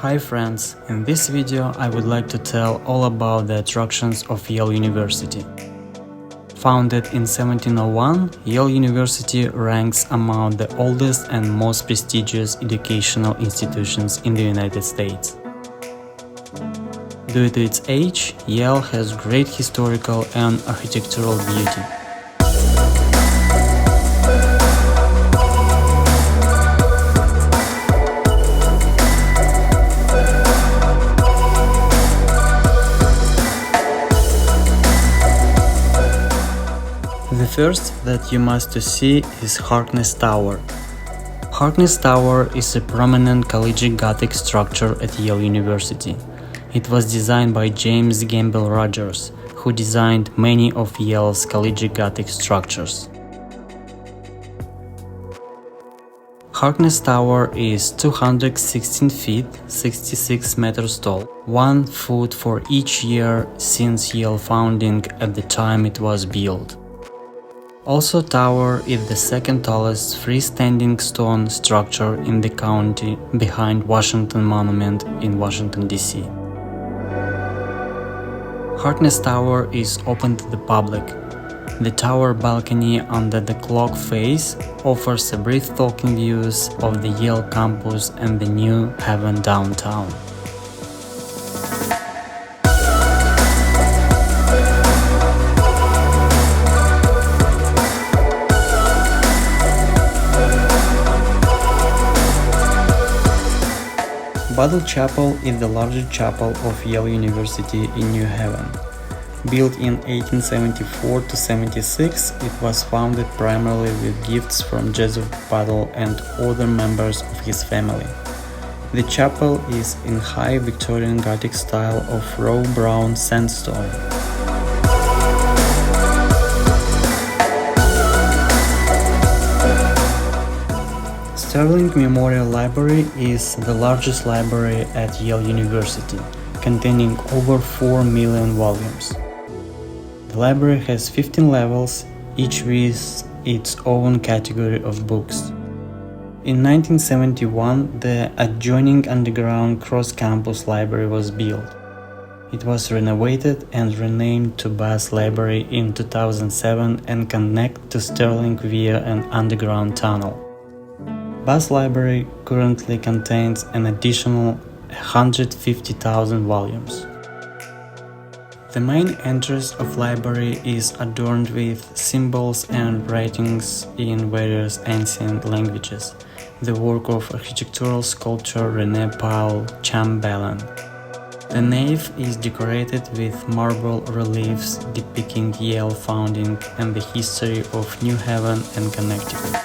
Hi friends, in this video I would like to tell all about the attractions of Yale University. Founded in 1701, Yale University ranks among the oldest and most prestigious educational institutions in the United States. Due to its age, Yale has great historical and architectural beauty. The first that you must see is Hawkins Tower. Hawkins Tower is a prominent collegiate Gothic structure at Yale University. It was designed by James Gamble Rogers, who designed many of Yale's collegiate Gothic structures. Hawkins Tower is 216 feet, 66 meters tall, 1 foot for each year since Yale founding at the time it was built. Also, Tower is the second tallest freestanding stone structure in the county behind Washington Monument in Washington, D.C. Hawkins Tower is open to the public. The tower balcony under the clock face offers a breathtaking views of the Yale campus and the New Haven downtown. Battle Chapel is the largest chapel of Yale University in New Haven. Built in 1874–76, it was founded primarily with gifts from Joseph Battle and other members of his family. The chapel is in high Victorian Gothic style of raw brown sandstone. Sterling Memorial Library is the largest library at Yale University, containing over 4 million volumes. The library has 15 levels, each with its own category of books. In 1971, the adjoining underground cross-campus library was built. It was renovated and renamed to Bass Library in 2007 and connects to Sterling via an underground tunnel. Bass Library currently contains an additional 150,000 volumes. The main entrance of library is adorned with symbols and writings in various ancient languages, the work of architectural sculptor René Paul Chambellan. The nave is decorated with marble reliefs depicting Yale founding and the history of New Haven and Connecticut.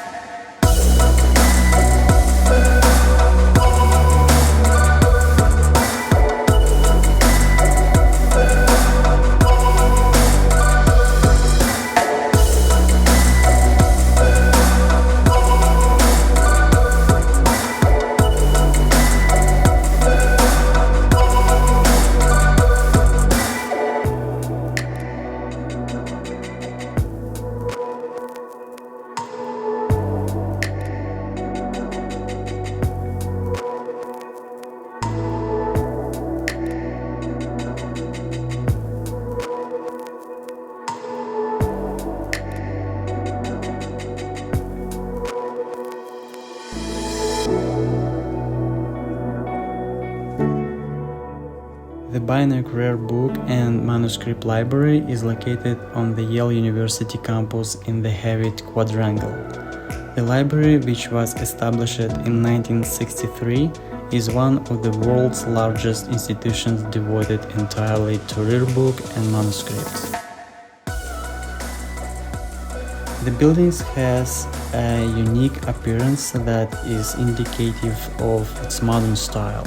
The Binoc Rare Book and Manuscript Library is located on the Yale University campus in the Hewitt Quadrangle. The library, which was established in 1963, is one of the world's largest institutions devoted entirely to rare book and manuscripts. The building has a unique appearance that is indicative of its modern style.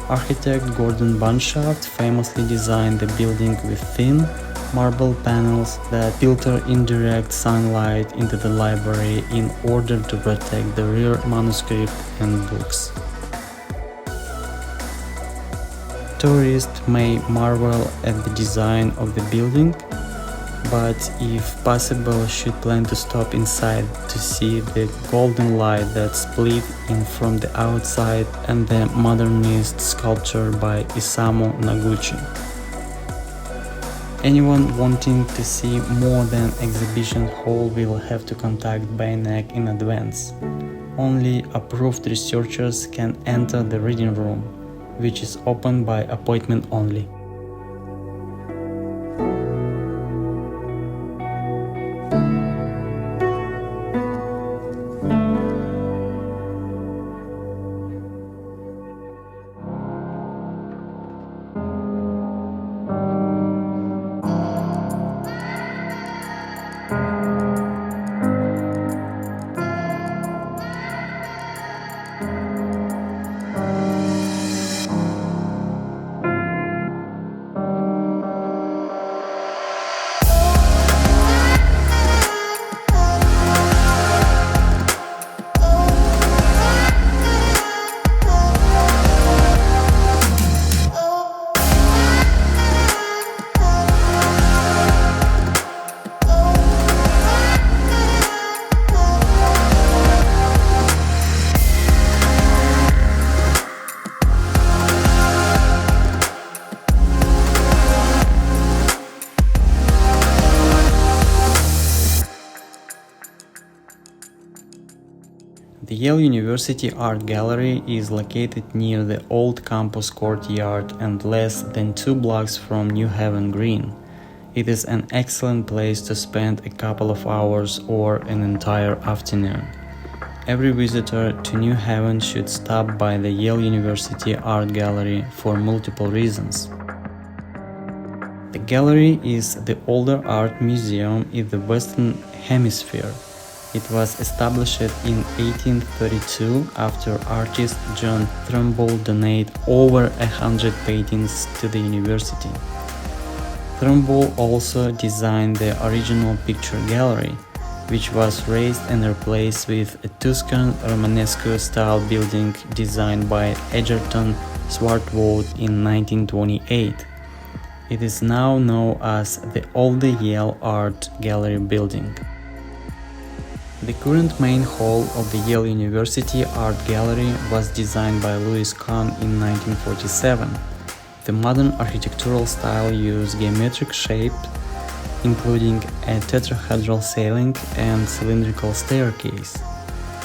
Architect Gordon Bunshaft famously designed the building with thin, marble panels that filter indirect sunlight into the library in order to protect the rare manuscript and books. Tourists may marvel at the design of the building, but if possible should plan to stop inside to see the golden light that split in from the outside and the modernist sculpture by Isamu Noguchi. Anyone wanting to see more than exhibition hall will have to contact BNEC in advance. Only approved researchers can enter the reading room, which is open by appointment only. The Yale University Art Gallery is located near the old campus courtyard and less than 2 blocks from New Haven Green. It is an excellent place to spend a couple of hours or an entire afternoon. Every visitor to New Haven should stop by the Yale University Art Gallery for multiple reasons. The gallery is the older art museum in the Western Hemisphere. It was established in 1832 after artist John Trumbull donated over 100 paintings to the university. Trumbull also designed the original picture gallery, which was raised and replaced with a Tuscan Romanesque-style building designed by Egerton Swartwout in 1928. It is now known as the Old Yale Art Gallery building. The current main hall of the Yale University Art Gallery was designed by Louis Kahn in 1947. The modern architectural style used geometric shapes, including a tetrahedral ceiling and cylindrical staircase.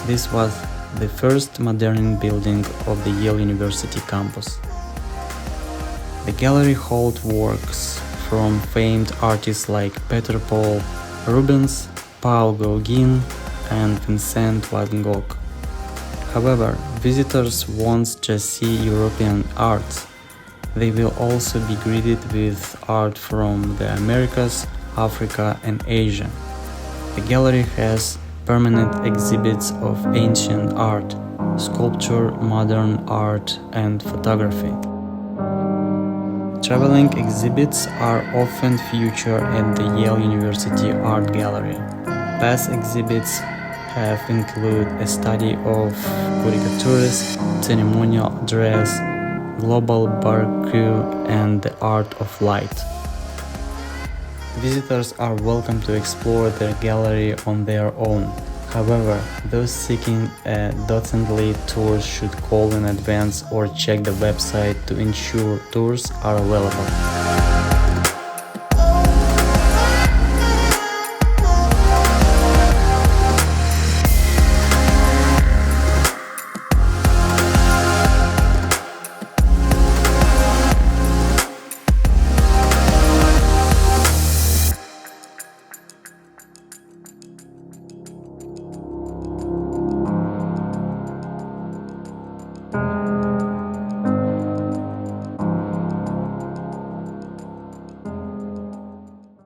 This was the first modern building of the Yale University campus. The gallery holds works from famed artists like Peter Paul Rubens, Paul Gauguin, and Vincent van Gogh. However, visitors won't just see European art. They will also be greeted with art from the Americas, Africa, and Asia. The gallery has permanent exhibits of ancient art, sculpture, modern art, and photography. Traveling exhibits are often featured at the Yale University Art Gallery. Past exhibits have included a study of caricatures, ceremonial dress, global barbecue, and the art of light. Visitors are welcome to explore the gallery on their own. However, those seeking a docent-led tour should call in advance or check the website to ensure tours are available.